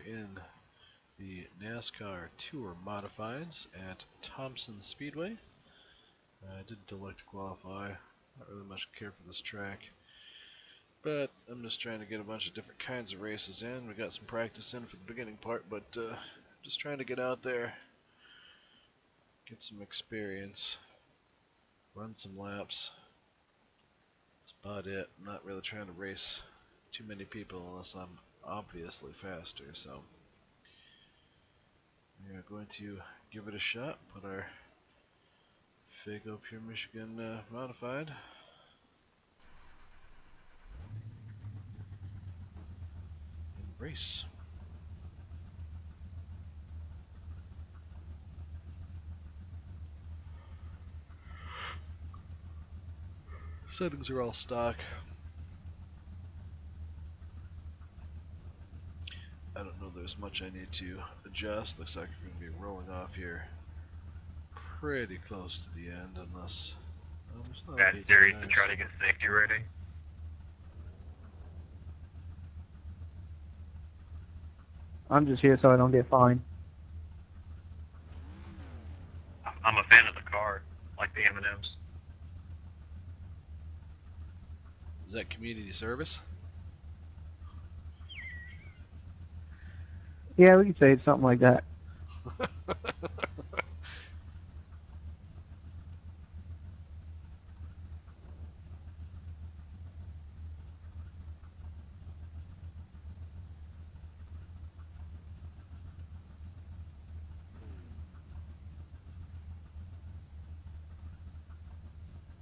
in the NASCAR Tour Modifieds at Thompson Speedway. I didn't elect to qualify. Not really much care for this track. But I'm just trying to get a bunch of different kinds of races in. We got some practice in for the beginning part, but just trying to get out there, get some experience, run some laps. That's about it. I'm not really trying to race too many people unless I'm obviously faster, so we are going to give it a shot. Put our Fago Pure Michigan modified. And race. Settings are all stock. I don't know there's much I need to adjust. Looks like we're going to be rolling off here pretty close to the end, unless Bad series to try to get safety ready. I'm just here so I don't get fined. I'm a fan of the car, like the M&Ms. Is that community service? Yeah, we could say it's something like that.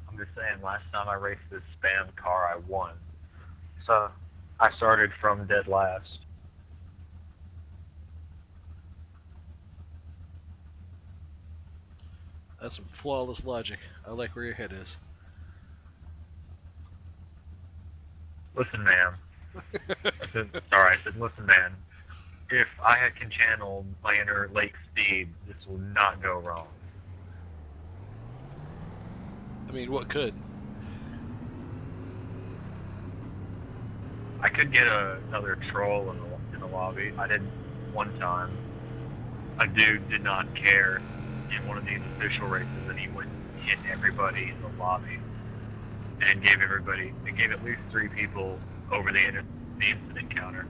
I'm just saying, last time I raced this spam car, I won. So, I started from dead last. That's some flawless logic. I like where your head is. Listen, man. I said, listen, man. If I can channel my inner lake speed, this will not go wrong. I mean, what could? I could get another troll in the lobby. I did one time. A dude did not care in one of these official races, and he went and hit everybody in the lobby, and gave at least 3 people over the incident counter.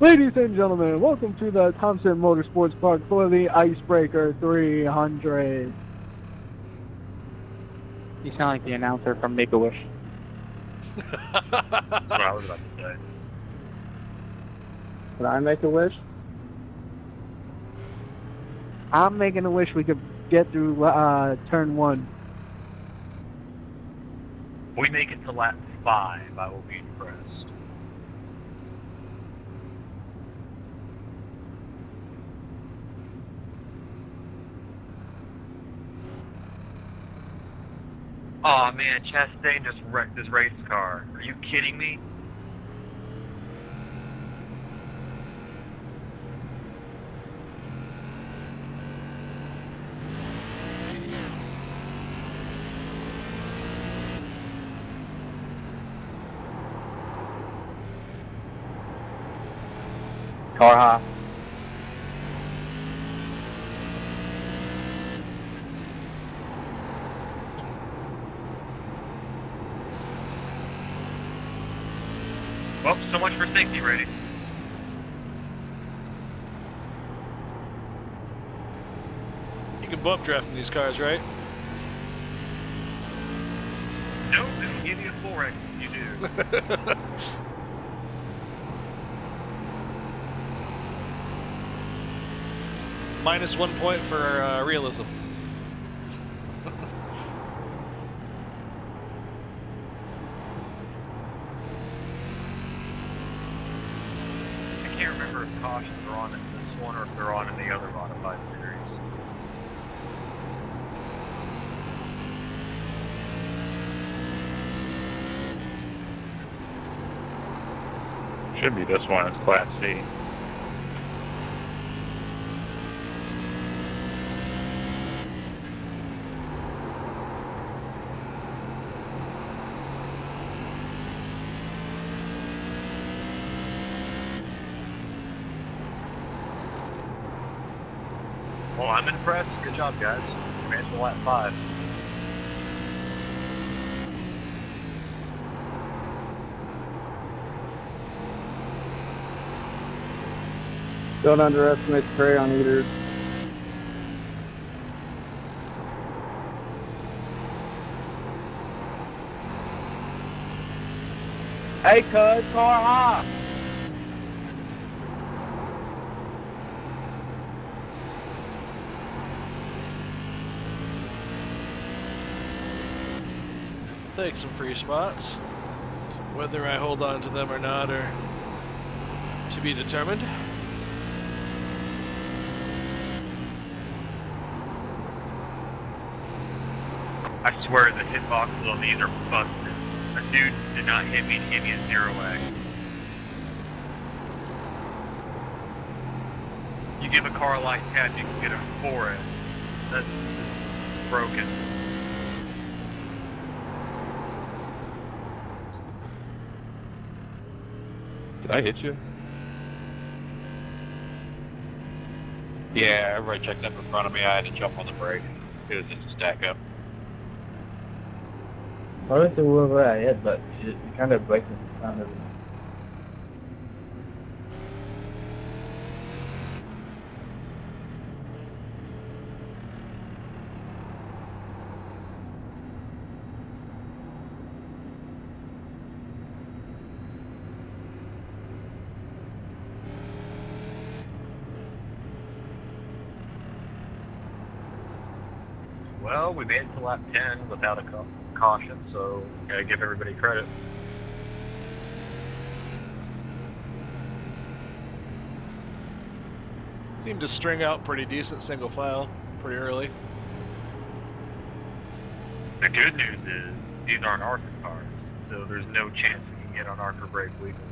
Ladies and gentlemen, welcome to the Thompson Motorsports Park for the Icebreaker 300. You sound like the announcer from Make-A-Wish. That's what I was about to say. Did I make a wish? I'm making a wish we could get through turn 1. If we make it to lap 5, I will be impressed. Aw, man, Chastain just wrecked his race car. Are you kidding me? Car hop. Well, so much for safety rating. You can bump draft in these cars, right? Nope, it'll give you a 4X if you do. Minus 1 point for realism. I can't remember if cautions are on in this one or if they're on in the other modified series. Should be this one. It's Class C. Well, I'm impressed. Good job, guys. We made it to lap 5. Don't underestimate the crayon eaters. Hey, cuz, car high. Take some free spots. Whether I hold on to them or not are to be determined. I swear the hitboxes on these are busted. A dude did not hit me and hit me a 0-way. You give a car a light tap, you can get a 4S. That's broken. Did I hit you? Yeah, everybody checked up in front of me. I had to jump on the brake. It was just a stack up. I don't know where I hit, but it kind of breaks the sound of it. Well, we made it to lap 10 without a caution, so gotta give everybody credit. Seemed to string out pretty decent single file pretty early. The good news is these aren't ARCA cars, so there's no chance we can get on ARCA brake legally.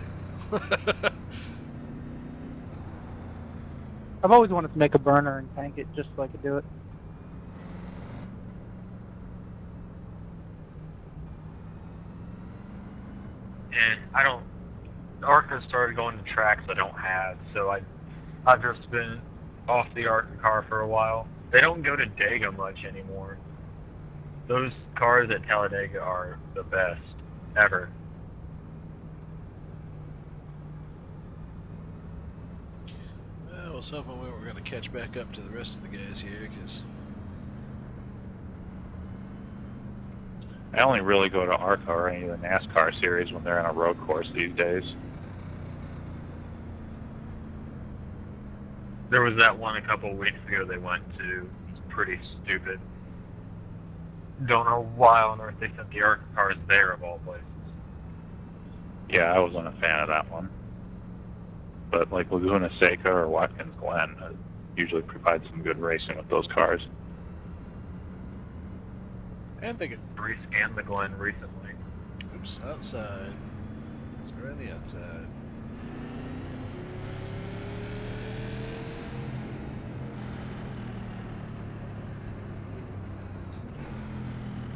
I've always wanted to make a burner and tank it just so I could do it. And I don't. ARCA started going to tracks I don't have, so I've just been off the ARCA car for a while. They don't go to Dega much anymore. Those cars at Talladega are the best ever. I was hoping we were going to catch back up to the rest of the guys here, because I only really go to ARCA or any of the NASCAR series when they're on a road course these days. There was that one a couple of weeks ago they went to. It's pretty stupid. Don't know why on earth they sent the ARCA cars there of all places. Yeah, I wasn't a fan of that one. But like Laguna Seca or Watkins Glen usually provide some good racing with those cars. and they get Rescanned the Glen recently. oops outside. It's right on the outside.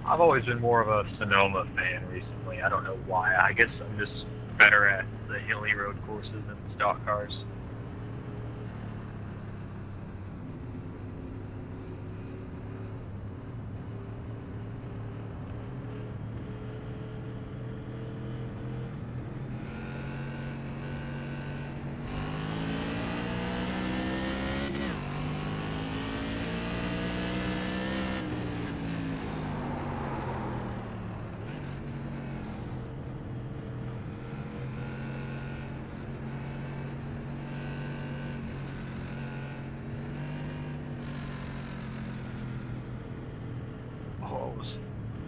I've always been more of a Sonoma fan recently. I don't know why. I guess I'm just better at the hilly road courses than the stock cars. Oh,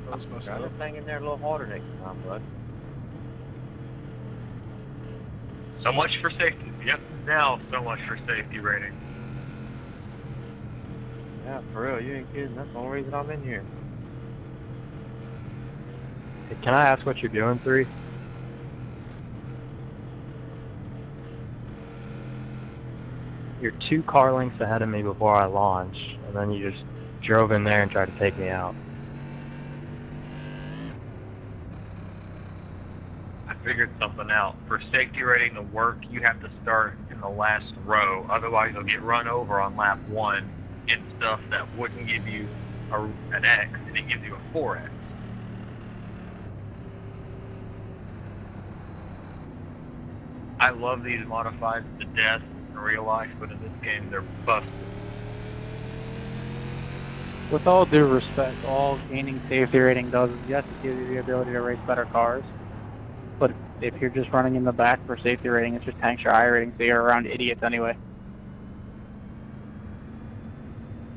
that was messed Try up. this thing in there a little harder next time, bud. So much for safety. Yep, now so much for safety rating. Yeah, for real, you ain't kidding. That's the only reason I'm in here. Hey, can I ask what you're doing, 3? You're 2 car lengths ahead of me before I launch, and then you just drove in there and tried to take me out. I figured something out. For safety rating to work, you have to start in the last row. Otherwise, you'll get run over on lap 1, in stuff that wouldn't give you an X, and it gives you a 4X. I love these modifieds to death in real life, but in this game they're busted. With all due respect, all gaining safety rating does is yes, it gives you the ability to race better cars. But if you're just running in the back for safety rating, it just tanks your iRating, so you're around idiots anyway.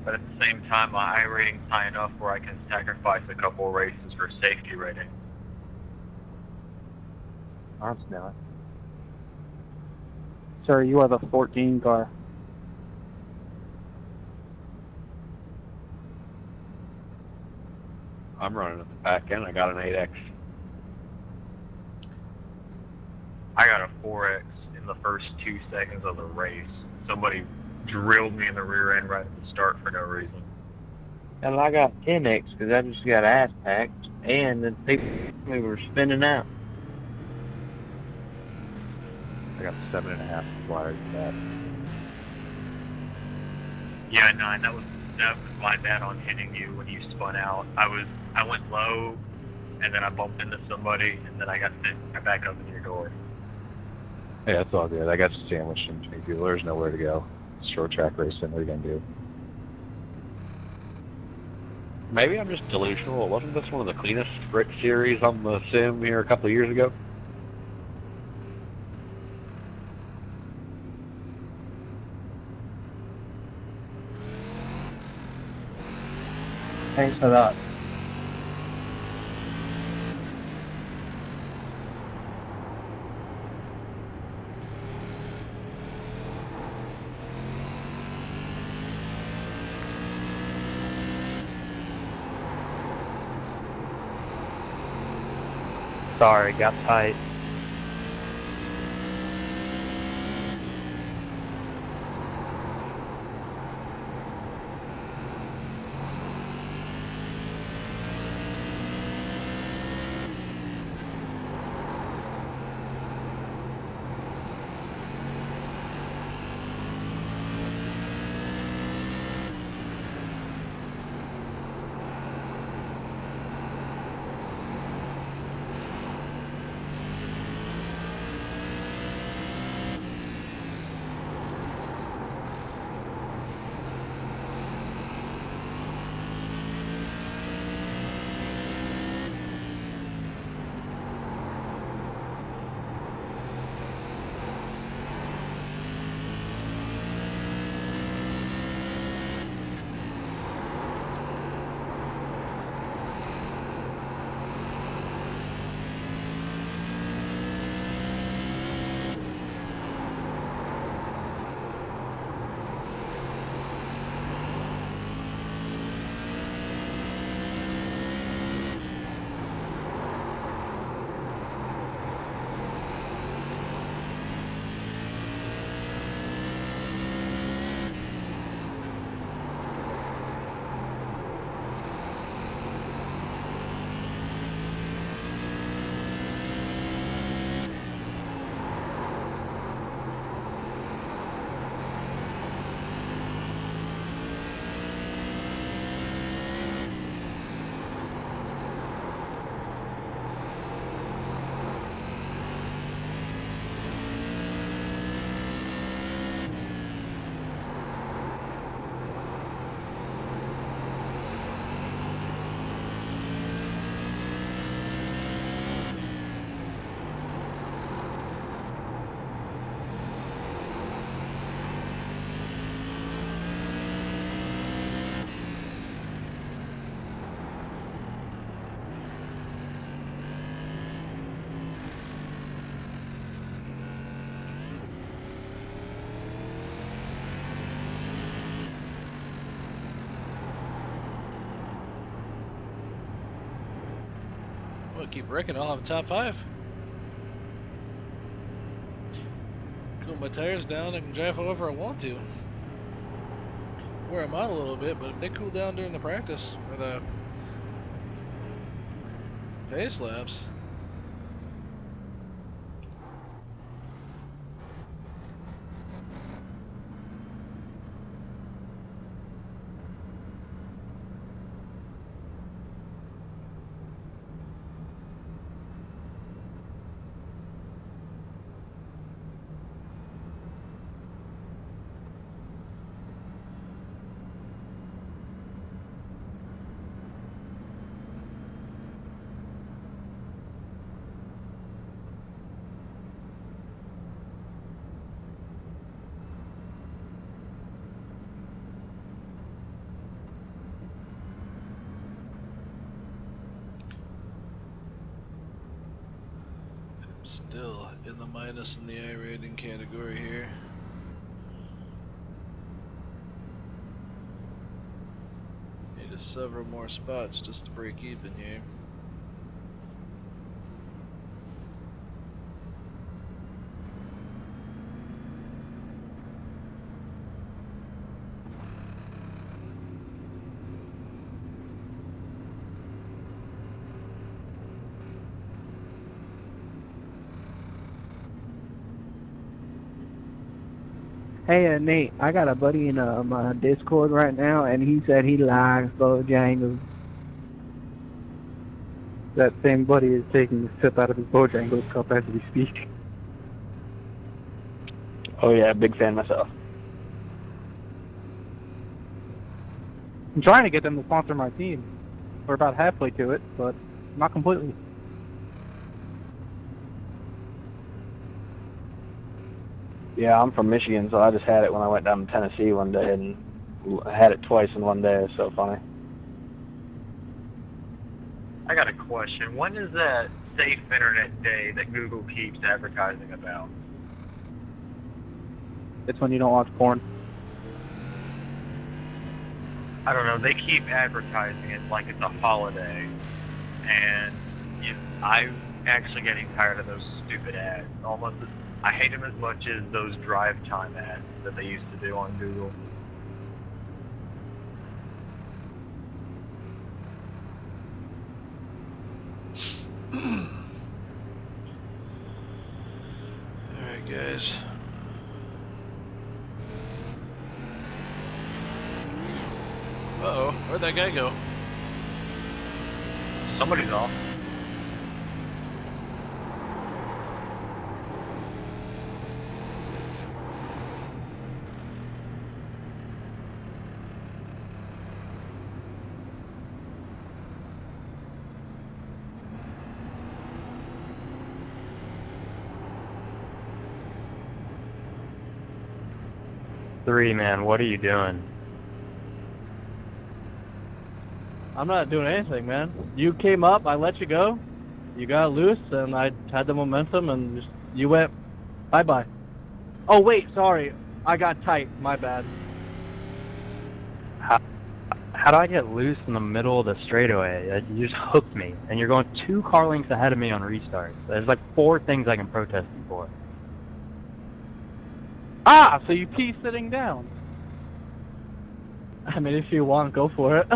But at the same time, my iRating's high enough where I can sacrifice a couple of races for safety rating. I'm smelling. Sir, you are the 14 car. I'm running at the back end. I got an 8X. I got a 4X in the first 2 seconds of the race. Somebody drilled me in the rear end right at the start for no reason. And I got 10X because I just got ass packed, and the people were spinning out. I got 7.5 flyers back. Yeah, 9. That was my bad on hitting you when you spun out. I went low, and then I bumped into somebody, and then I got back up in your door. Hey, that's all good. I got sandwiched in between people. There's nowhere to go. Short track racing. What are you gonna do? Maybe I'm just delusional. Wasn't this one of the cleanest series on the sim here a couple of years ago? Thanks for that. Sorry, got tight. Well, keep wrecking, I'll have a top 5. Cool my tires down, I can drive however I want to. Wear them out a little bit, but if they cool down during the practice or the pace laps. Still in the minus in the iRating category here. Need several more spots just to break even here. Hey, Nate, I got a buddy in my Discord right now, and he said he likes Bojangles. That same buddy is taking a sip out of his Bojangles cup as we speak. Oh yeah, big fan myself. I'm trying to get them to sponsor my team. We're about halfway to it, but not completely. Yeah, I'm from Michigan, so I just had it when I went down to Tennessee one day, and I had it twice in one day. It's so funny. I got a question. When is that safe internet day that Google keeps advertising about? It's when you don't watch porn. I don't know. They keep advertising it like it's a holiday, and I'm actually getting tired of those stupid ads. Almost, I hate them as much as those drive time ads that they used to do on Google. Alright, guys. Uh-oh, where'd that guy go? Somebody's off. Three, man, what are you doing? I'm not doing anything, man. You came up, I let you go. You got loose, and I had the momentum, and just, you went bye-bye. Oh, wait, sorry. I got tight. My bad. How do I get loose in the middle of the straightaway? You just hooked me, and you're going 2 car lengths ahead of me on restarts. There's like 4 things I can protest you for. Ah, so you pee sitting down. I mean, if you want, go for it.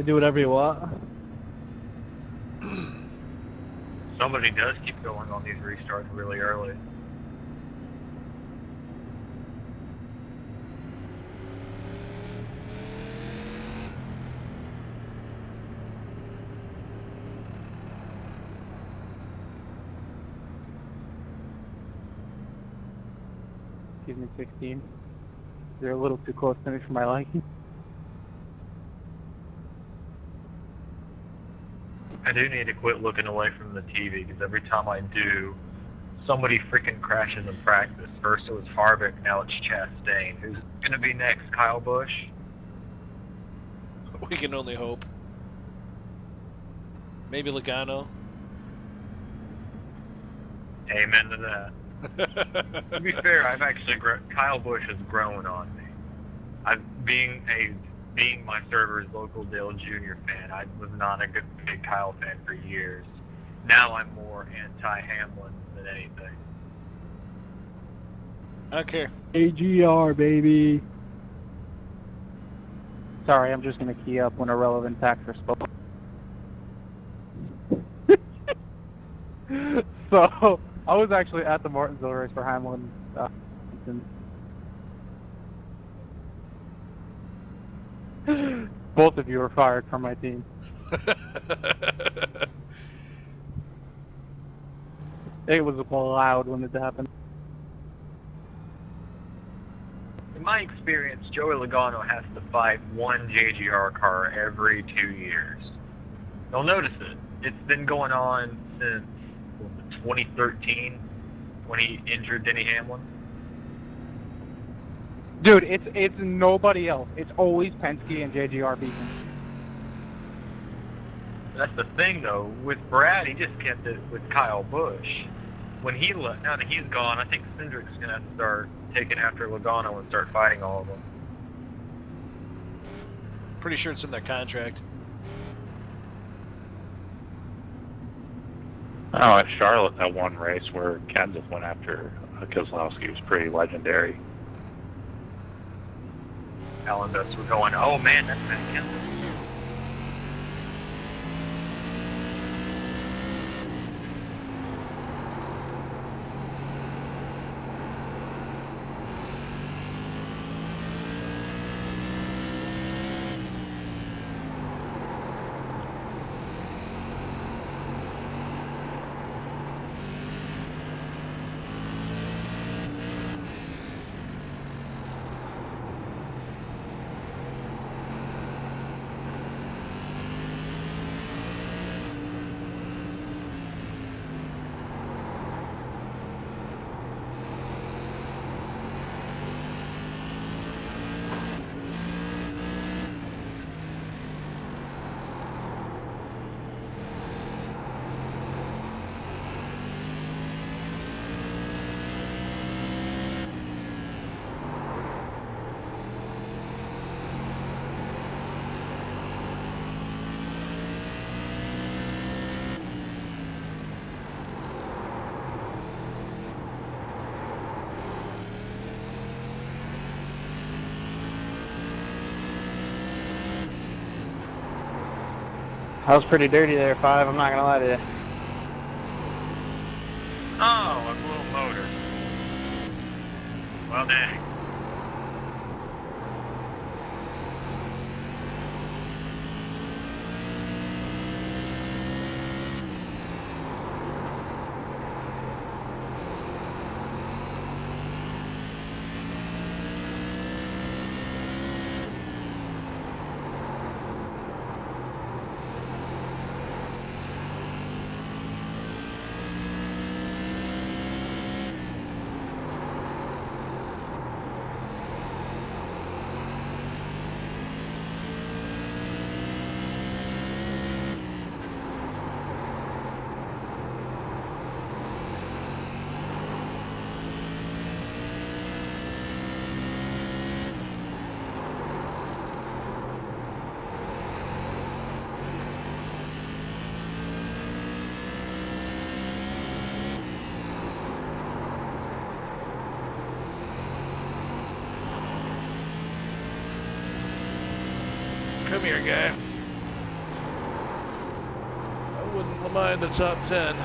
Do whatever you want. Somebody does keep going on these restarts really early. Excuse me, 16. They're a little too close to me for my liking. I do need to quit looking away from the TV, because every time I do, somebody freaking crashes in practice. First it was Harvick, now it's Chastain. Who's going to be next, Kyle Busch? We can only hope. Maybe Logano. Amen to that. To be fair, I've actually Kyle Busch has grown on me. Being my server's local Dale Jr. fan, I was not a big Kyle fan for years. Now I'm more anti-Hamlin than anything. I don't care. AGR, baby. Sorry, I'm just going to key up when a relevant facts are spoken. So, I was actually at the Martinsville race for Hamlin. Both of you were fired from my team. It was loud when it happened. In my experience, Joey Logano has to fight one JGR car every 2 years. You'll notice it. It's been going on since 2013 when he injured Denny Hamlin. Dude, it's nobody else. It's always Penske and JGR beating. That's the thing, though. With Brad, he just kept it with Kyle Busch. When he left, now that he's gone, I think Cindric's going to have to start taking after Logano and start fighting all of them. Pretty sure it's in their contract. Oh, at Charlotte, that one race where Kenseth went after Keselowski was pretty legendary. Alan and us were going, oh man, that's Matt Kenseth. I was pretty dirty there, 5. I'm not gonna lie to you. Oh, a little motor. Well, dang. Come here, guy. I wouldn't mind the top 10.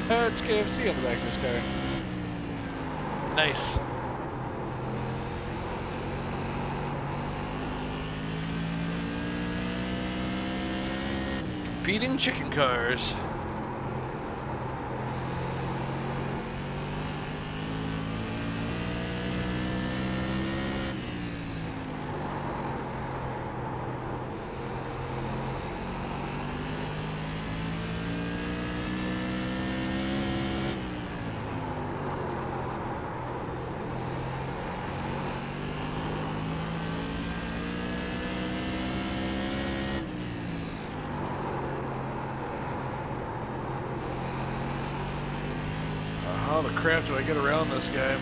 It's KFC on the back of this car. Nice. Competing chicken cars. How the crap do I get around this guy?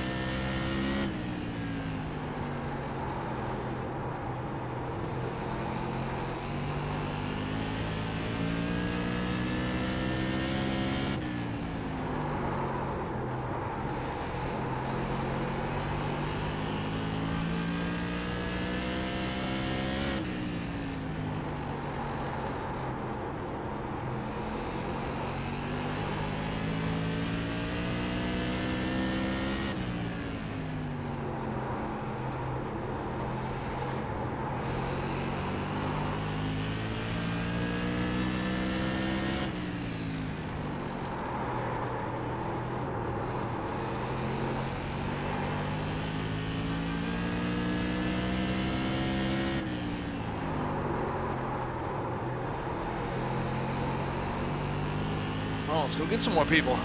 on, let's go get some more people.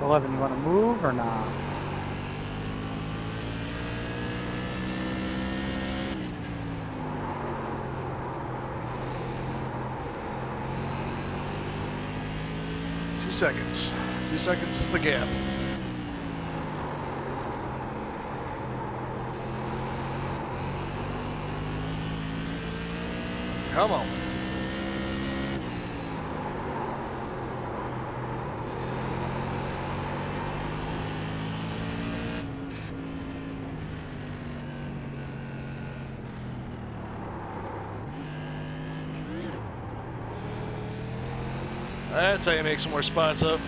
You want to move or not? Seconds. 2 seconds is the gap. Come on. That's how you make some more spots up.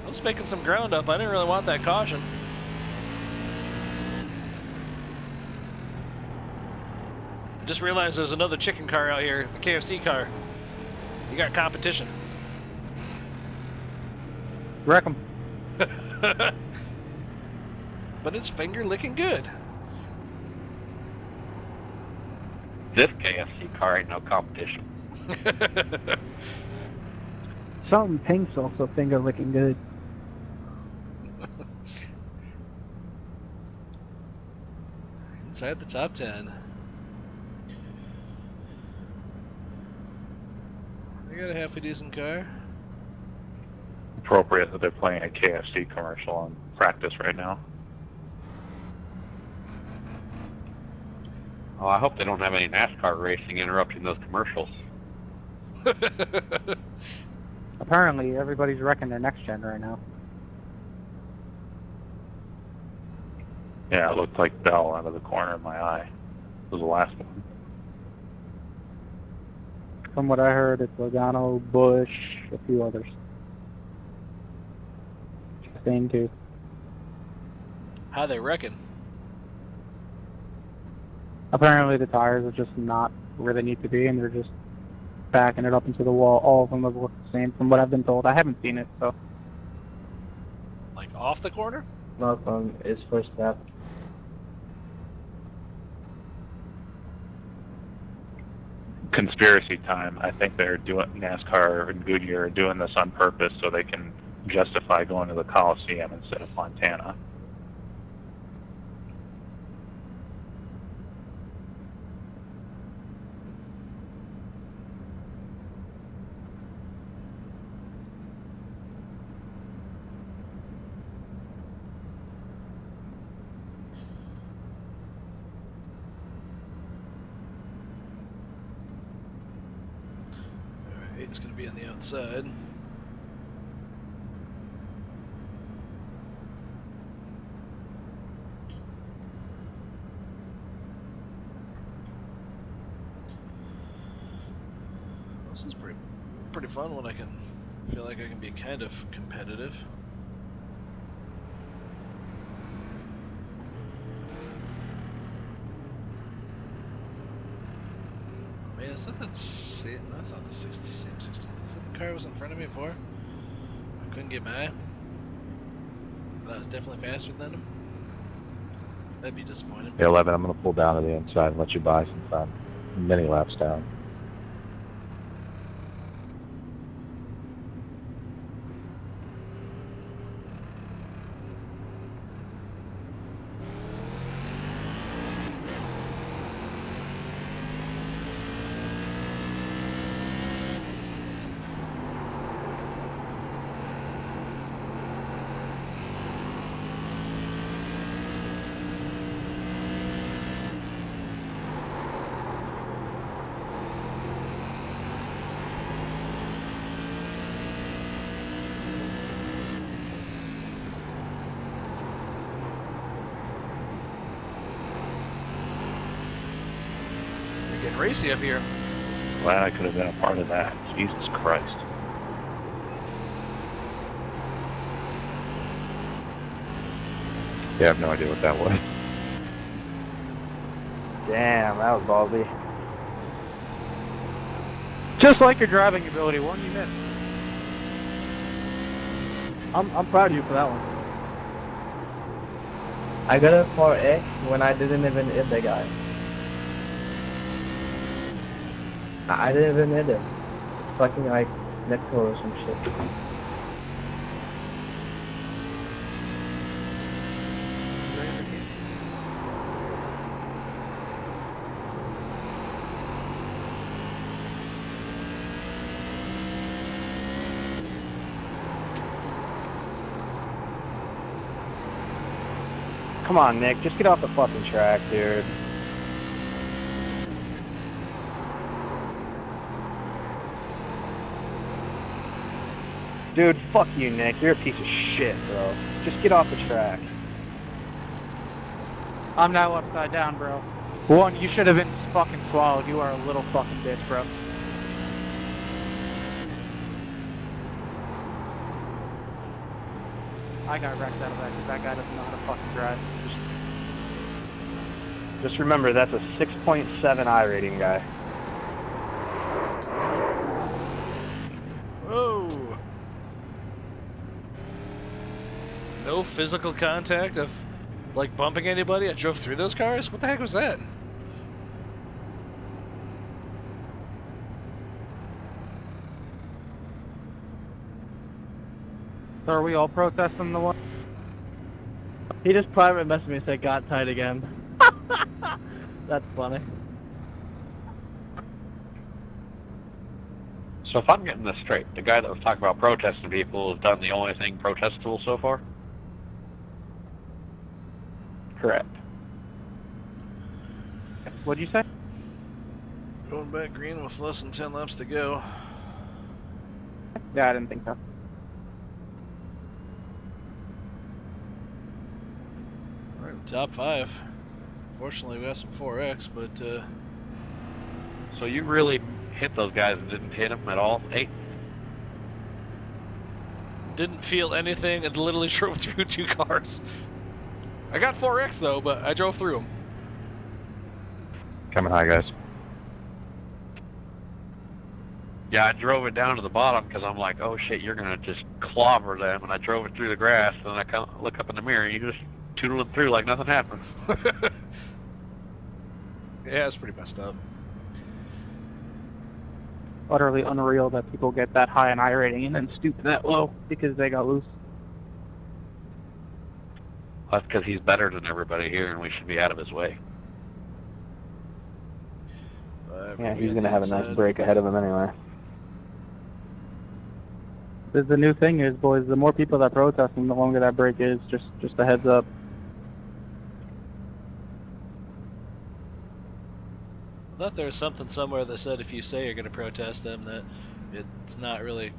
I was making some ground up. I didn't really want that caution. Just realized there's another chicken car out here, the KFC car. You got competition. Wreck 'em. But it's finger licking good. This KFC car ain't no competition. Something pink's also finger licking good. Inside the top 10. They got a halfway decent car. Appropriate that they're playing a KFC commercial on practice right now. Oh, I hope they don't have any NASCAR racing interrupting those commercials. Apparently, everybody's wrecking their next gen right now. Yeah, it looked like Bell out of the corner of my eye. It was the last one. From what I heard, it's Logano, Bush, a few others. Chastain too. How they reckon? Apparently the tires are just not where they need to be, and they're just backing it up into the wall. All of them have looked the same from what I've been told. I haven't seen it, so. Like off the corner? No, from his first lap. Conspiracy time. I think they're doing NASCAR and Goodyear are doing this on purpose so they can justify going to the Coliseum instead of Montana. Alright, it's going to be on the outside. This is pretty fun when I can feel like I can be kind of competitive. Man, is that same? That's not the same 16. Is that the car was in front of me before? I couldn't get by. But I was definitely faster than him. That'd be disappointing. Yeah, 11, I'm going to pull down to the inside and let you buy some time. Many laps down. You're getting racy up here. Glad I could have been a part of that. Jesus Christ. Yeah, I have no idea what that was. Damn, that was ballsy. Just like your driving ability, one you missed. I'm proud of you for that one. I got a 4X when I didn't even hit the guy. I didn't even hit him. Fucking like next to or some shit. Come on, Nick, just get off the fucking track, dude. Dude, fuck you, Nick. You're a piece of shit, bro. Just get off the track. I'm now upside down, bro. One, you should have been fucking swallowed. You are a little fucking bitch, bro. I got wrecked out of that because that guy doesn't know how to fucking drive. Just remember, that's a 6.7 iRating guy. Whoa! No physical contact of, like, bumping anybody? I drove through those cars? What the heck was that? So are we all protesting the one? He just private messaged me and said got tight again. That's funny. So if I'm getting this straight, the guy that was talking about protesting people has done the only thing protestable so far? Correct. What'd you say? Going back green with less than 10 laps to go. Yeah, I didn't think so. We're in the top 5. Fortunately, we got some 4X, but So you really hit those guys and didn't hit them at all? 8? didn't feel anything and literally drove through 2 cars. I got 4X though, but I drove through them. Coming high, guys. Yeah, I drove it down to the bottom because I'm like, oh shit, you're going to just clobber them. And I drove it through the grass, and I come, look up in the mirror, and you just tootling through like nothing happened. Yeah, it's pretty messed up. Utterly unreal that people get that high in iRating and then stoop that low because they got loose. That's because he's better than everybody here, and we should be out of his way. Yeah, he's going to have a nice break ahead of him anyway. The new thing is, boys, the more people that protest them, the longer that break is. Just a heads up. I thought there was something somewhere that said if you say you're going to protest them, that it's not really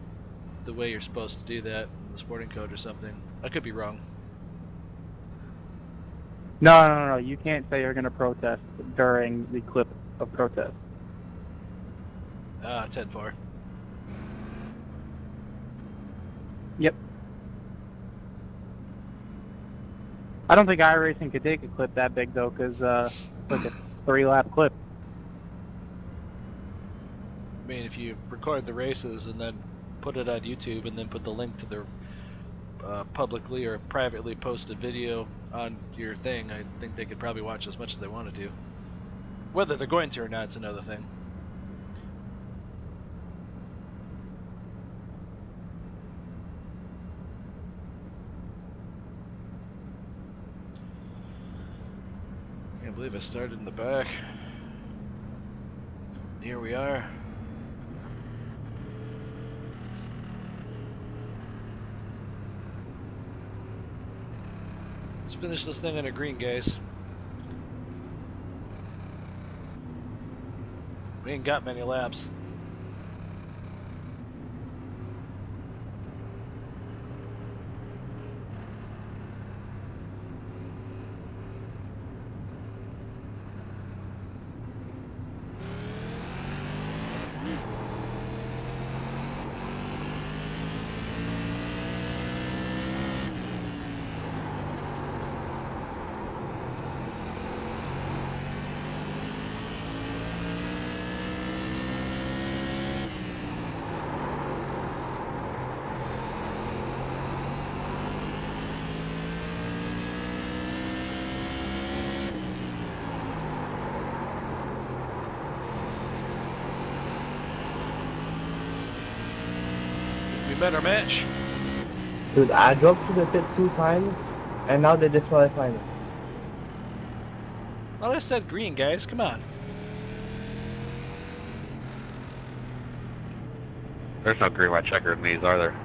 the way you're supposed to do that in the sporting code or something. I could be wrong. No. You can't say you're going to protest during the clip of protest. 10-4. Yep. I don't think iRacing could take a clip that big, though, because it's like a 3-lap clip. I mean, if you record the races and then put it on YouTube and then put the link to their publicly or privately posted video on your thing, I think they could probably watch as much as they wanted to. Whether they're going to or not, it's another thing. I can't believe I started in the back. Here we are. Let's finish this thing on a green, guys. We ain't got many laps. better match. Dude, I drove to the pit 2 times, and now they disqualify me. Well, I said green, guys. Come on. There's no green white checker in these, are there?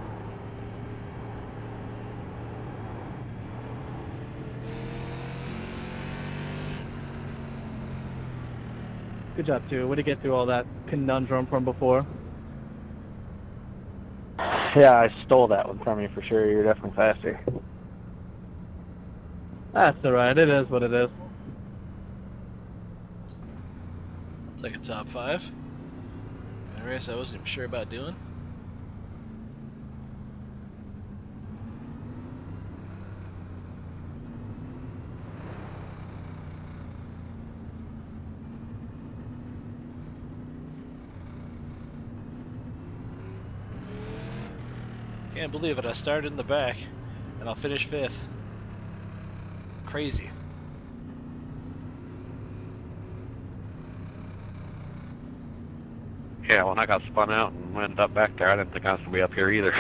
Good job, too. Way to get through all that conundrum from before. Yeah, I stole that one from you for sure. You're definitely faster. That's alright. It is what it is. I'll take a top 5. A race I wasn't even sure about doing. Can't believe it. I started in the back, and I'll finish 5th. Crazy. Yeah, when I got spun out and ended up back there, I didn't think I was going to be up here either.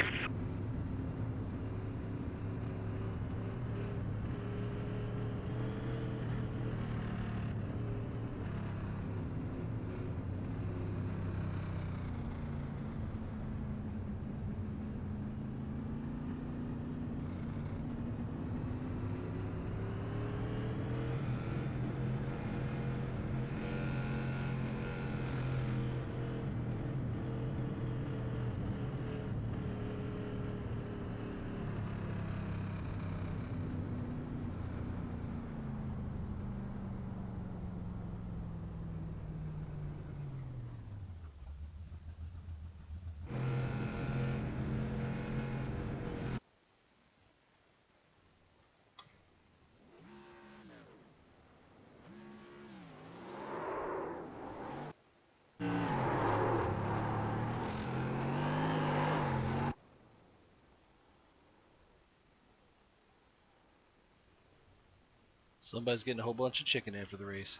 Somebody's getting a whole bunch of chicken after the race.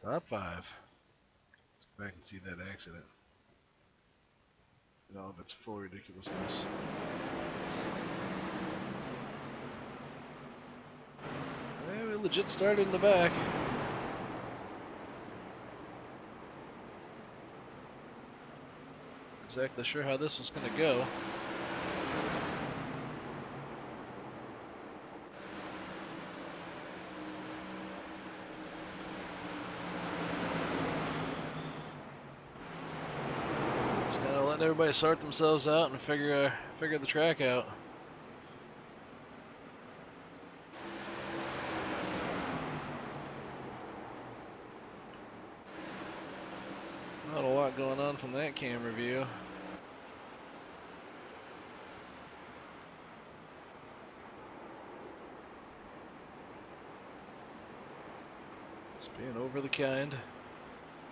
Top 5. Let's go back and see that accident in all of its full ridiculousness. Yeah, we legit started in the back. Exactly sure how this was going to go. Just kind of letting everybody sort themselves out and figure the track out. Not a lot going on from that camera view. Just being overly kind.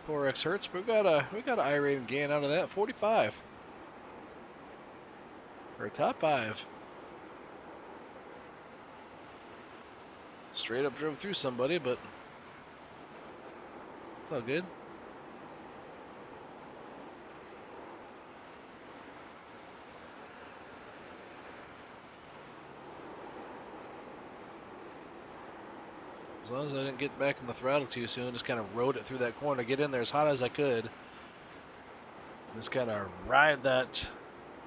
4x Hertz, but we got an iRacing gain out of that, 45. For a top 5. Straight up drove through somebody, but it's all good. As long as I didn't get back in the throttle too soon, just kind of rode it through that corner, get in there as hot as I could. Just kind of ride that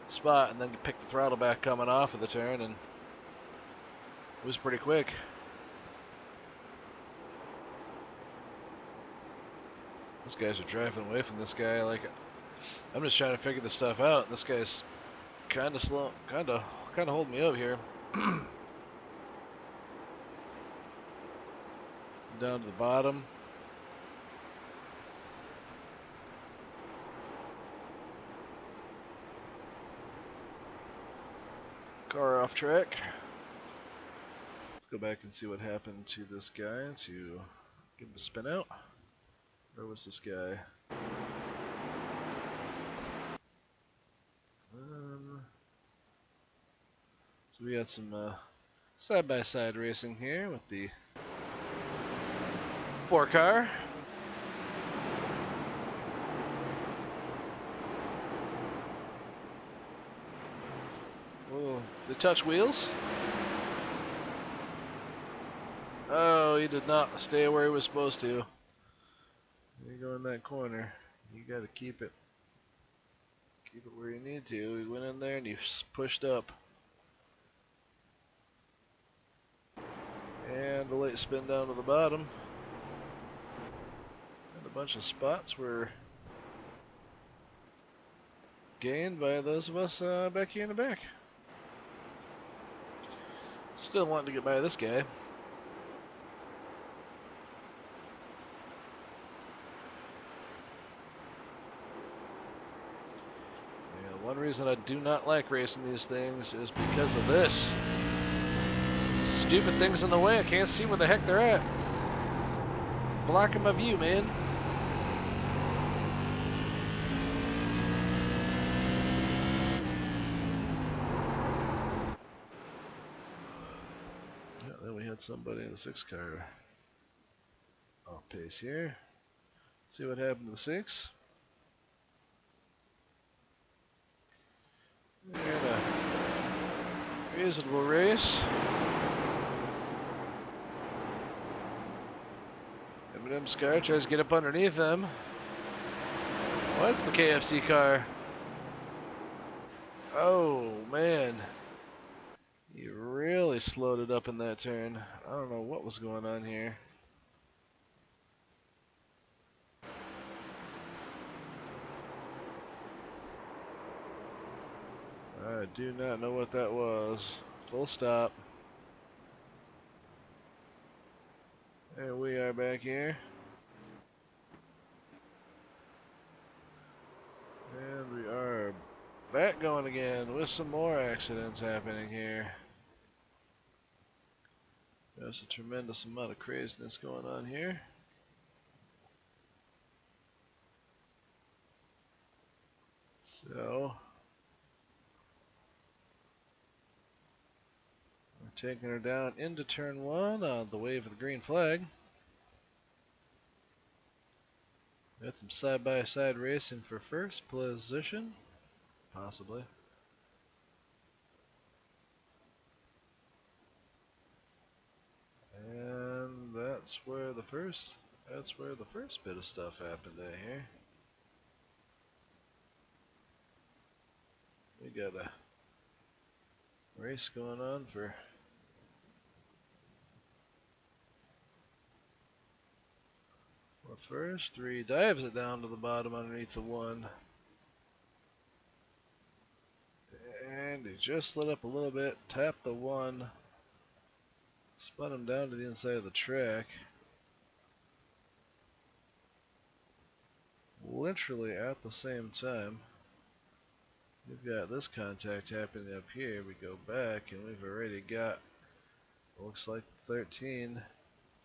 spot and then pick the throttle back coming off of the turn, and it was pretty quick. Those guys are driving away from this guy. Like, I'm just trying to figure this stuff out. This guy's kind of slow, kind of holding me up here. Down to the bottom. Car off track. Let's go back and see what happened to this guy to give him a spin out. Where was this guy? So we got some side-by-side racing here with the 4 car. Oh, they touch wheels? Oh, he did not stay where he was supposed to. You go in that corner. You gotta keep it where you need to. He went in there and he pushed up. And the late spin down to the bottom. And a bunch of spots were gained by those of us back here in the back. Still wanting to get by this guy. Yeah, one reason I do not like racing these things is because of this. Stupid things in the way. I can't see where the heck they're at. Blocking my view, man. Yeah, then we had somebody in the 6 car off pace here. See what happened to the 6. And a reasonable race. Eminem's car tries to get up underneath them. Well, that's the KFC car. Oh, man. He really slowed it up in that turn. I don't know what was going on here. I do not know what that was. Full stop. There we are back here. And we are back going again with some more accidents happening here. There's a tremendous amount of craziness going on here. So, we're taking her down into turn 1 on the wave of the green flag. Got some side-by-side racing for first position, possibly. And that's where the first bit of stuff happened here. We got a race going on for first. 3 dives it down to the bottom underneath the 1. And he just slid up a little bit, tapped the 1, spun him down to the inside of the track. Literally at the same time. We've got this contact happening up here. We go back and we've already got, looks like 13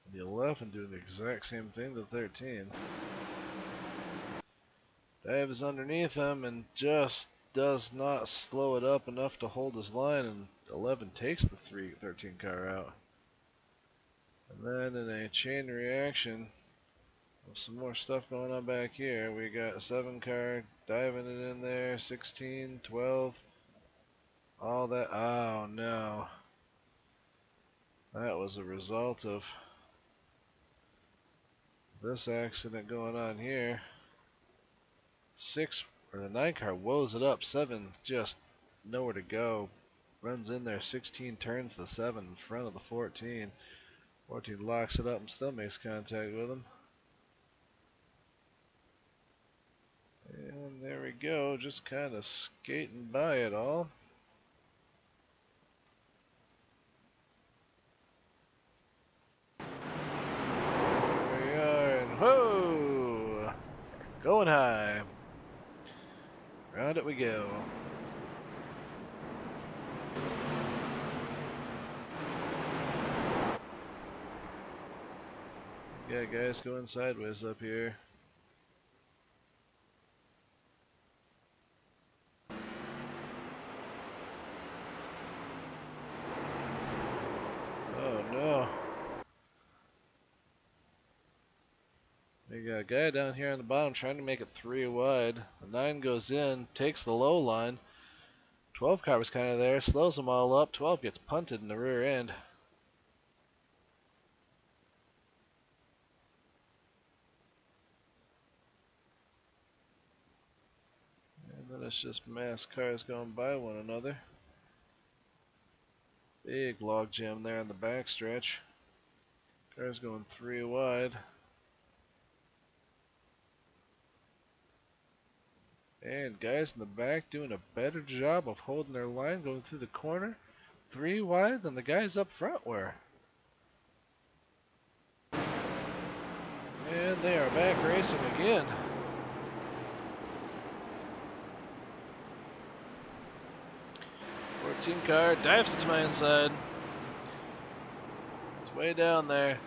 and the 11 doing the exact same thing to 13. Dives underneath him and just does not slow it up enough to hold his line, and 11 takes the 13 car out. And then in a chain reaction, with some more stuff going on back here, we got 7 car diving it in there, 16, 12, all that. Oh no. That was a result of this accident going on here. The 9 car woes it up. 7 just nowhere to go. Runs in there, 16 turns the 7 in front of the 14. 14 locks it up and still makes contact with him. And there we go, just kind of skating by it all. There we are, and whoa! Going high. Round it we go. Yeah, guys going sideways up here. Oh no. We got a guy down here on the bottom trying to make it 3 wide. The 9 goes in, takes the low line, 12 car was kind of there, slows them all up. 12 gets punted in the rear end. And then it's just mass cars going by one another. Big log jam there in the backstretch. Cars going 3 wide. And guys in the back doing a better job of holding their line going through the corner. 3 wide than the guys up front were. And they are back racing again. Car dives it to my inside. It's way down there.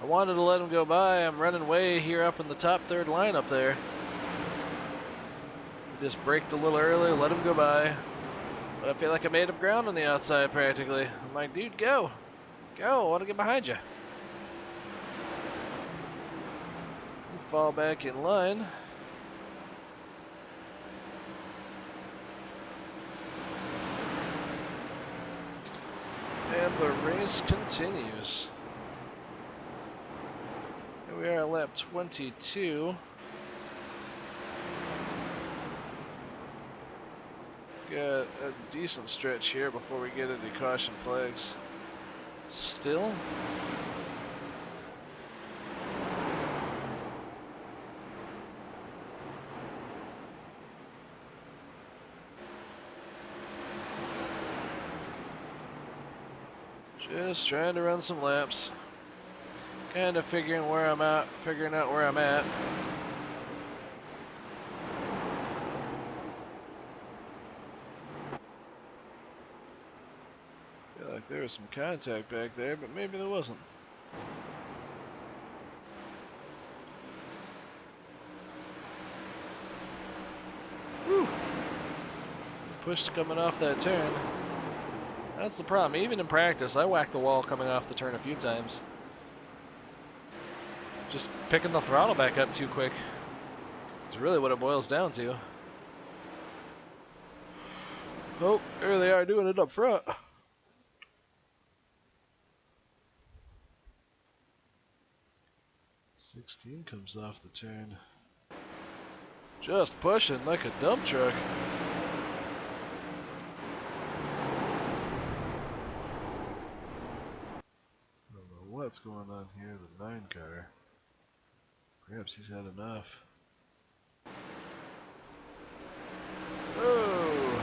I wanted to let him go by. I'm running way here up in the top third line up there. Just braked a little early, let him go by. But I feel like I made up ground on the outside practically. I'm like, dude, go. Go, I want to get behind you. You fall back in line. And the race continues. Here we are at lap 22. Got a decent stretch here before we get into caution flags. Still. Just trying to run some laps. Kind of figuring out where I'm at. Feel like there was some contact back there, but maybe there wasn't. Whew. Pushed coming off that turn. That's the problem. Even in practice, I whacked the wall coming off the turn a few times. Just picking the throttle back up too quick. It's really what it boils down to. Oh, there they are doing it up front. '16 comes off the turn. Just pushing like a dump truck. What's going on here? The 9 car. Perhaps he's had enough. Oh!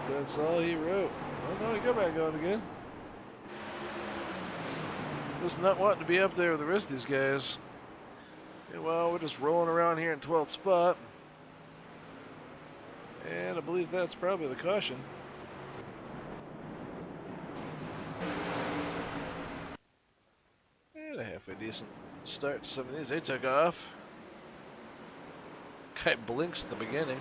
That's all he wrote. Oh no, he got back on again. Just not wanting to be up there with the rest of these guys. Yeah, well, we're just rolling around here in 12th spot. And I believe that's probably the caution. And a halfway decent start to some of these. They took off. Guy blinks at the beginning.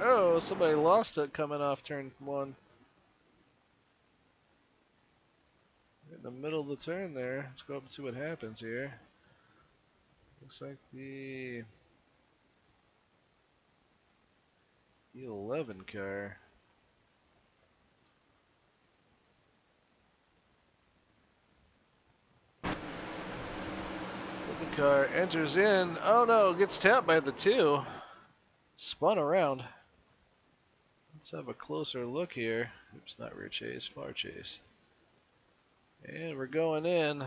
Oh, somebody lost it coming off turn 1. In the middle of the turn there. Let's go up and see what happens here. Looks like the 11 car. The car enters in. Oh no, gets tapped by the 2. Spun around. Let's have a closer look here. Oops, not rear chase, far chase. And we're going in.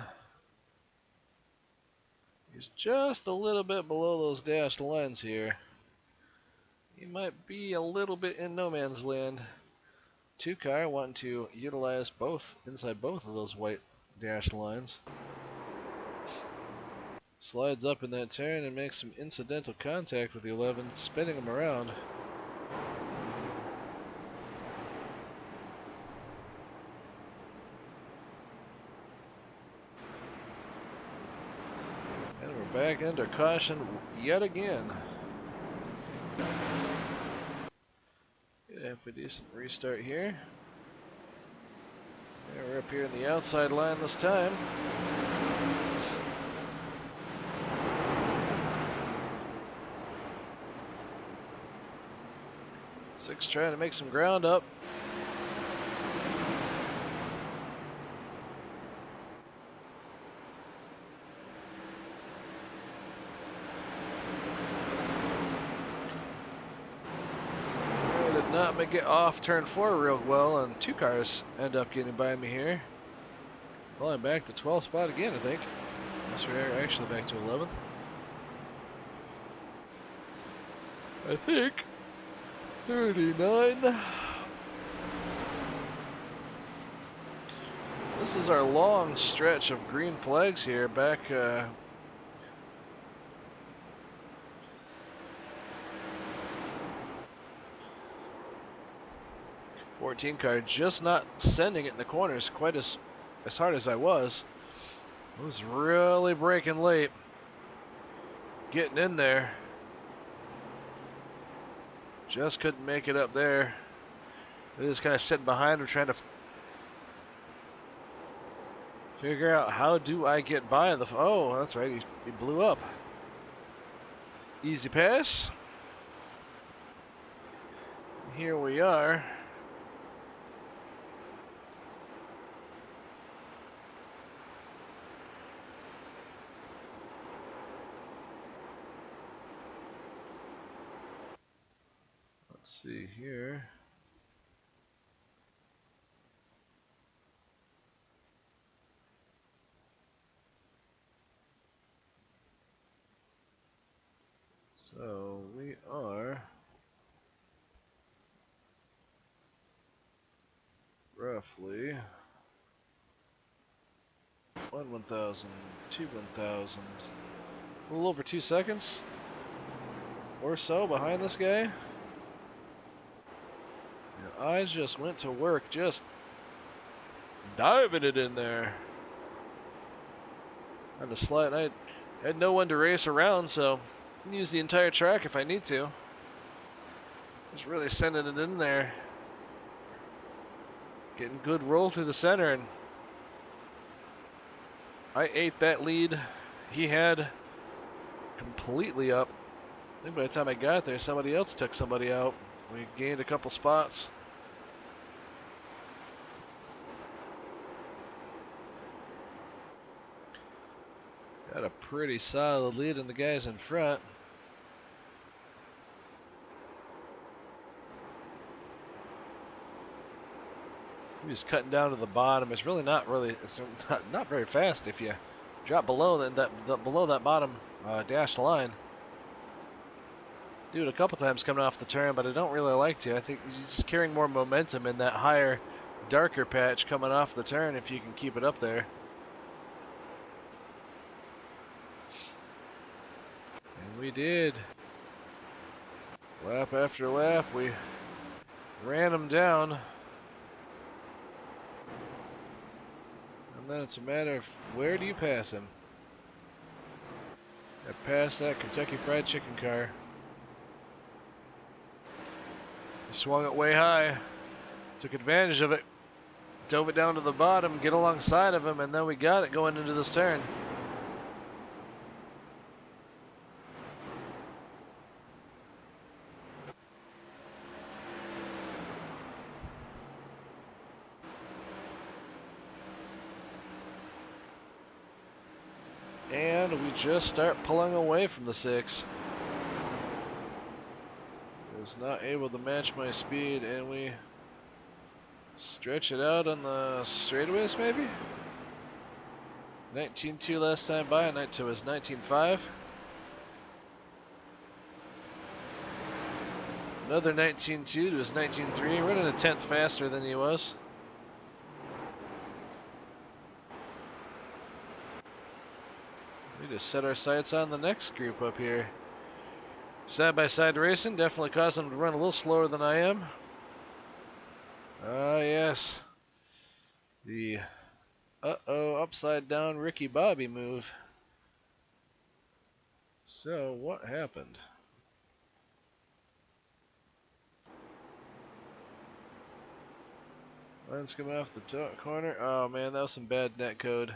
He's just a little bit below those dashed lines here. He might be a little bit in no man's land. 2 car wanting to utilize both, inside both of those white dashed lines. Slides up in that turn and makes some incidental contact with the 11, spinning him around. Back under caution yet again. Get a halfway decent restart here. Yeah, we're up here in the outside line this time. Six trying to make some ground up. Did not make it off turn 4 real well, and 2 cars end up getting by me here. Well, I'm back to 12th spot again, I think. Unless we're actually back to 11th. I think. 39. This is our long stretch of green flags here. Back 14 car just not sending it in the corners quite as hard as I was. I was really braking late. Getting in there. Just couldn't make it up there. I was kind of sitting behind him trying to figure out how do I get by the... Oh, that's right, he blew up. Easy pass. Here we are. Let's see here. So we are roughly 1,000, 1,000, a little over 2 seconds or so behind this guy. Your eyes just went to work, just diving it in there. On the slide, I had no one to race around, so I can use the entire track if I need to. Just really sending it in there. Getting good roll through the center, and I ate that lead he had completely up. I think by the time I got there, somebody else took somebody out. We gained a couple spots. Got a pretty solid lead in the guys in front. We're just cutting down to the bottom. It's really not it's not very fast if you drop below below that bottom dashed line. Do it a couple times coming off the turn, but I don't really like to. I think you're just carrying more momentum in that higher, darker patch coming off the turn if you can keep it up there. And we did. Lap after lap, we ran them down. And then it's a matter of where do you pass him? I passed that Kentucky Fried Chicken car. He swung it way high, took advantage of it, dove it down to the bottom, get alongside of him, and then we got it going into this turn. And we just start pulling away from the 6. Was not able to match my speed, and we stretch it out on the straightaways maybe? 19.2 last time by, and it was 19.5. Another 19.2 to his 19.3, running a 10th faster than he was. We just set our sights on the next group up here. Side-by-side racing definitely caused them to run a little slower than I am. Ah, yes. The upside down Ricky Bobby move. So, what happened? Lens coming off the corner. Oh man, that was some bad net code.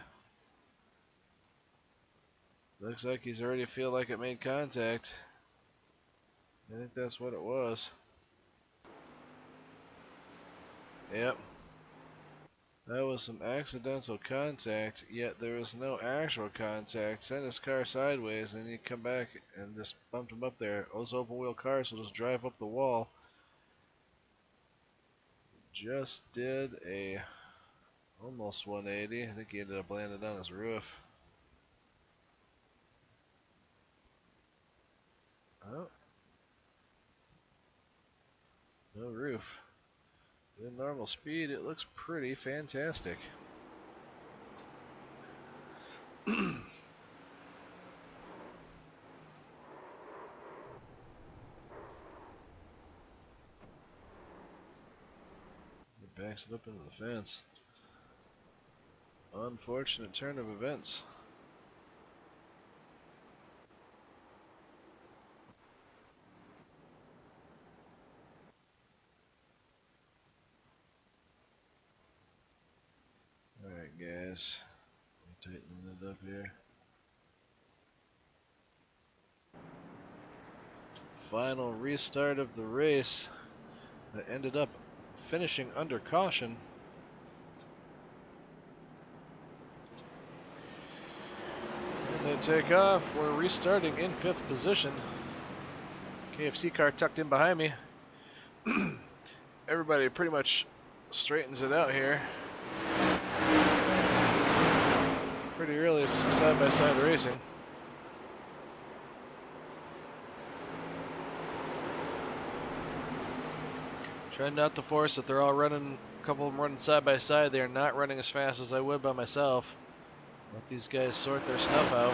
Looks like he's already feel like it made contact. I think that's what it was. Yep. That was some accidental contact, yet there was no actual contact. Sent his car sideways, and he come back and just bumped him up there. Those open wheel cars will just drive up the wall. Just did a almost 180. I think he ended up landing on his roof. Oh. No roof. In normal speed, it looks pretty fantastic. It backs it up into the fence. Unfortunate turn of events. Alright guys, tightening it up here. Final restart of the race that ended up finishing under caution. And they take off. We're restarting in 5th position. KFC car tucked in behind me. Everybody pretty much straightens it out here. Pretty early, some side-by-side racing. Trying not to force it. They're all running, a couple of them running side by side. They are not running as fast as I would by myself. Let these guys sort their stuff out.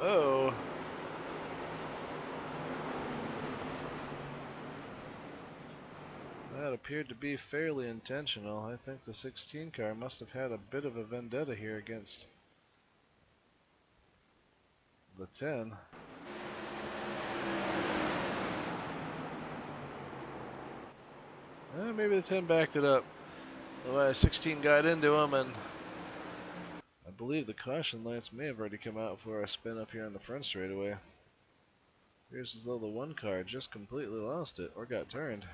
Oh. That appeared to be fairly intentional. I think the 16 car must have had a bit of a vendetta here against the 10. Maybe the 10 backed it up. The way 16 got into him, and I believe the caution lights may have already come out before I spin up here on the front straightaway. Appears as though the 1 car just completely lost it, or got turned.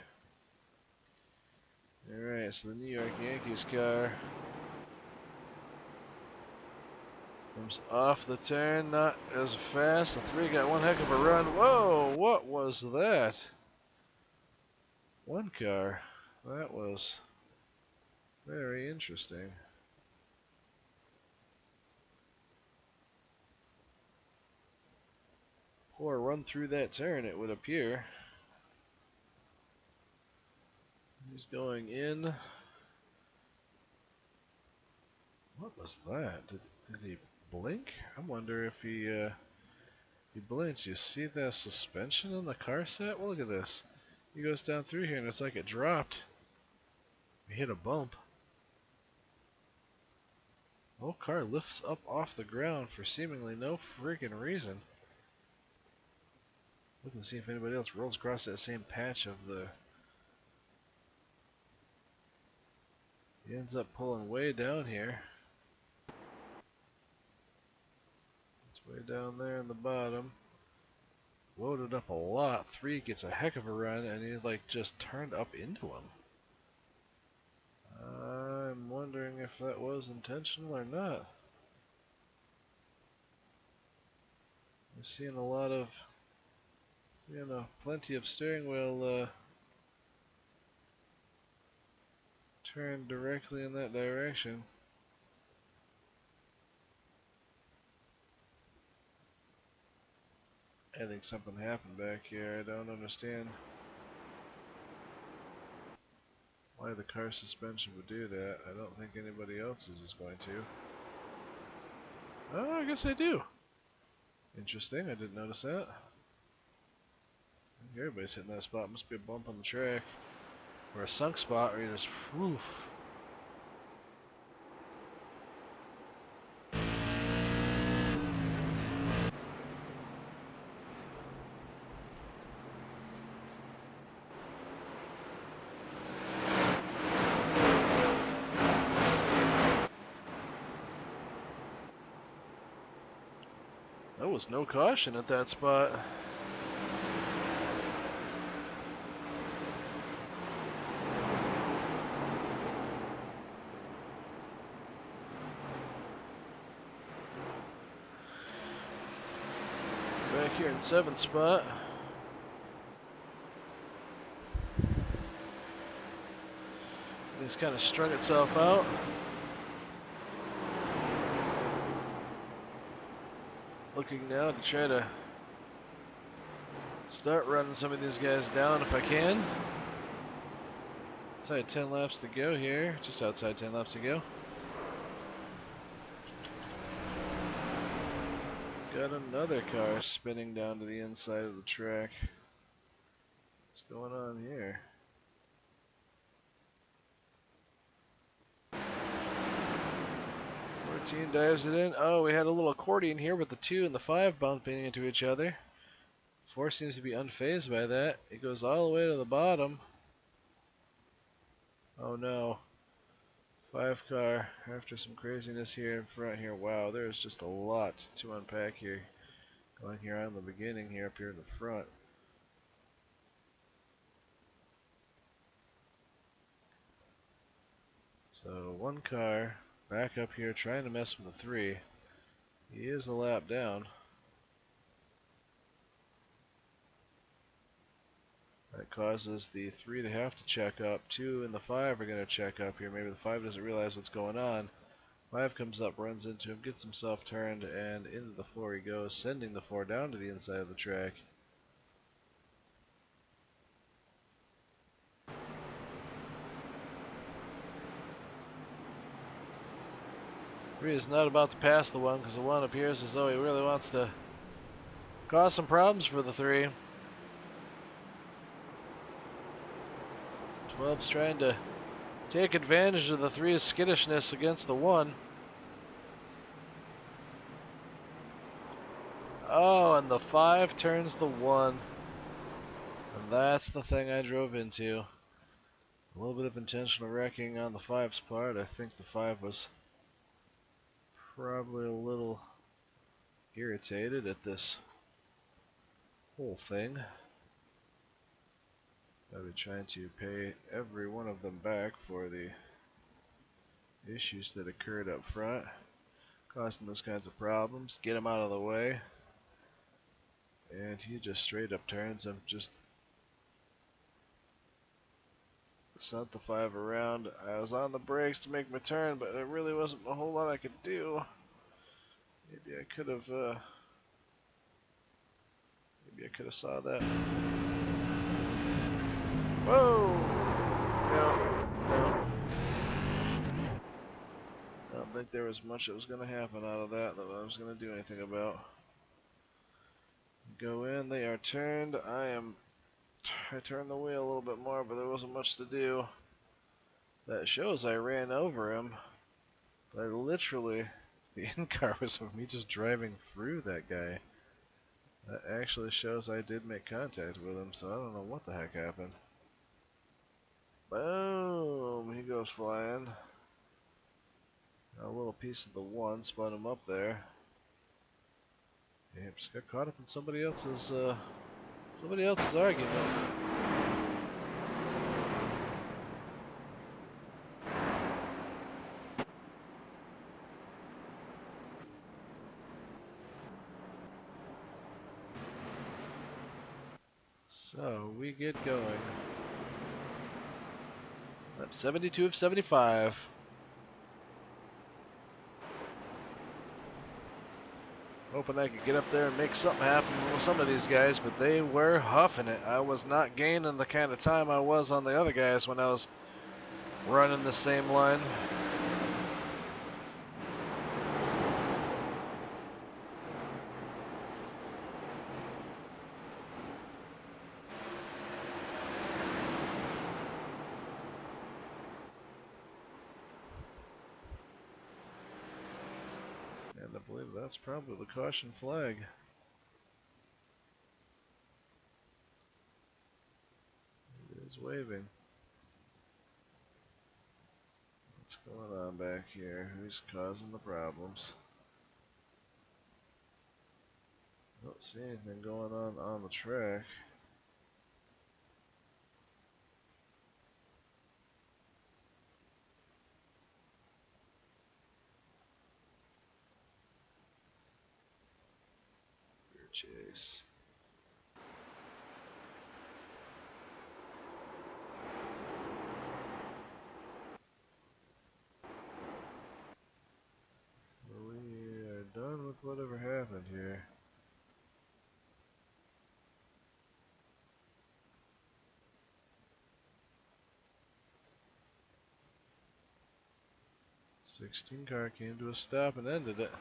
Alright, so the New York Yankees car comes off the turn, not as fast. The 3 got one heck of a run. Whoa, what was that? 1 car. That was very interesting. Poor run through that turn, it would appear. He's going in. What was that? Did he blink? I wonder if he blinked. You see the suspension in the car set? Well, look at this. He goes down through here and it's like it dropped. He hit a bump. The whole car lifts up off the ground for seemingly no freaking reason. Looking to see if anybody else rolls across that same patch of the... He ends up pulling way down here. It's way down there in the bottom. Loaded up a lot. 3 gets a heck of a run, and he like just turned up into him. I'm wondering if that was intentional or not. I'm seeing a lot of, plenty of steering wheel turn directly in that direction. I think something happened back here. I don't understand why the car suspension would do that. I don't think anybody else's is going to. Oh, I guess I do. Interesting, I didn't notice that. I think everybody's hitting that spot. Must be a bump on the track. Or a sunk spot where you just, woof. There was no caution at that spot. Back here in 7th spot. It's kind of strung itself out. Looking now to try to start running some of these guys down if I can. Outside 10 laps to go here, just outside 10 laps to go. Got another car spinning down to the inside of the track. What's going on here? 14 dives it in. Oh, we had a little accordion here with the 2 and the 5 bumping into each other. 4 seems to be unfazed by that. It goes all the way to the bottom. Oh no. 5 car after some craziness here in front here. Wow, there's just a lot to unpack here. Going here on the beginning here up here in the front. So 1 car back up here trying to mess with the 3. He is a lap down. That causes the 3 to have to check up. 2 and the 5 are going to check up here. Maybe the 5 doesn't realize what's going on. 5 comes up, runs into him, gets himself turned, and into the 4 he goes, sending the 4 down to the inside of the track. 3 is not about to pass the 1 because the 1 appears as though he really wants to cause some problems for the 3. 12's trying to take advantage of the 3's skittishness against the 1. Oh, and the 5 turns the 1. And that's the thing I drove into. A little bit of intentional wrecking on the 5's part. I think the 5 was probably a little irritated at this whole thing. I'll be trying to pay every one of them back for the issues that occurred up front, causing those kinds of problems. Get him out of the way. And he just straight up turns him, just sent the 5 around. I was on the brakes to make my turn, but there really wasn't a whole lot I could do. Maybe I could have saw that. Whoa! No. I don't think there was much that was going to happen out of that I was going to do anything about. Go in, they are turned. I turned the wheel a little bit more, but there wasn't much to do. That shows I ran over him. But I literally, the in-car was of me just driving through that guy. That actually shows I did make contact with him, so I don't know what the heck happened. Boom! He goes flying. A little piece of the 1 spun him up there. Yeah, just got caught up in somebody else's argument. So we get going. Lap 72 of 75. Hoping I could get up there and make something happen with some of these guys, but they were huffing it. I was not gaining the kind of time I was on the other guys when I was running the same line. And I believe that's probably the caution flag. It is waving. What's going on back here? Who's causing the problems? Don't see anything going on the track. Rear chase. We are done with whatever happened here. '16 car came to a stop and ended it.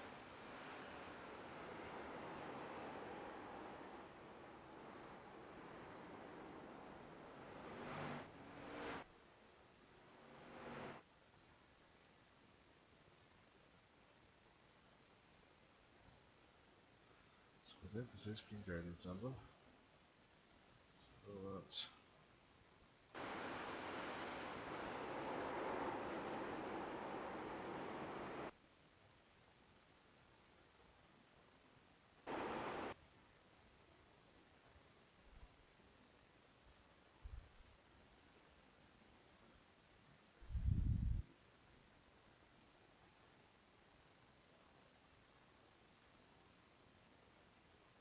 So I think the 16 car did something. So let's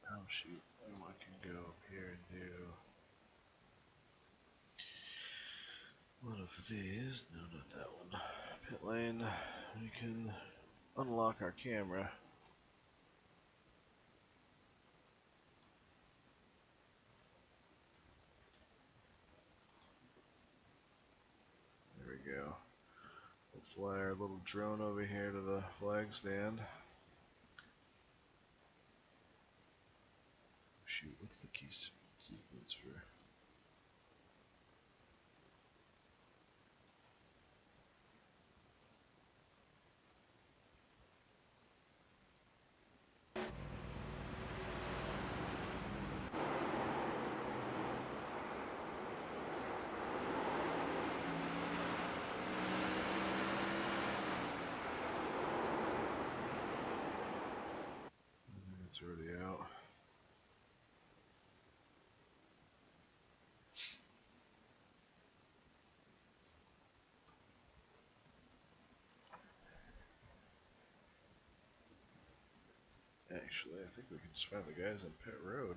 oh shoot, I can go up here and do one of these. No, not that one. Pit lane. We can unlock our camera. There we go. We'll fly our little drone over here to the flag stand. Shoot, what's the key sequence for? It's already out. Actually, I think we can just find the guys on pit road.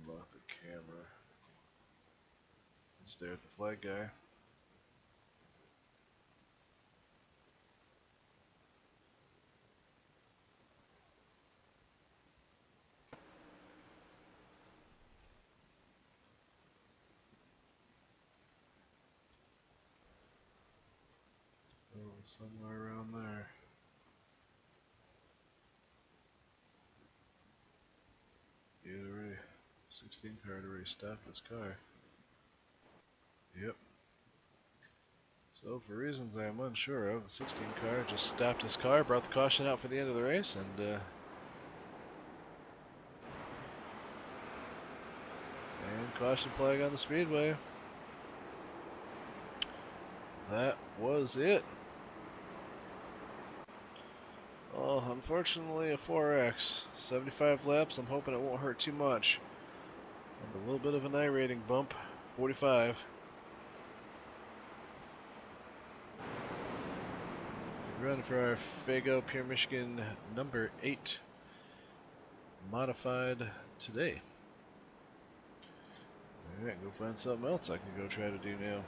Unlock the camera. And stare at the flag guy. Oh, somewhere around there. He had already, 16 car had already stopped his car. Yep. So for reasons I am unsure of, the 16 car just stopped his car, brought the caution out for the end of the race, and caution flag on the speedway. That was it. Oh, unfortunately a 4X. 75 laps, I'm hoping it won't hurt too much. And a little bit of an iRating bump, 45. Run for our Fago Pure Michigan number 8 modified today. Alright, go find something else I can go try to do now.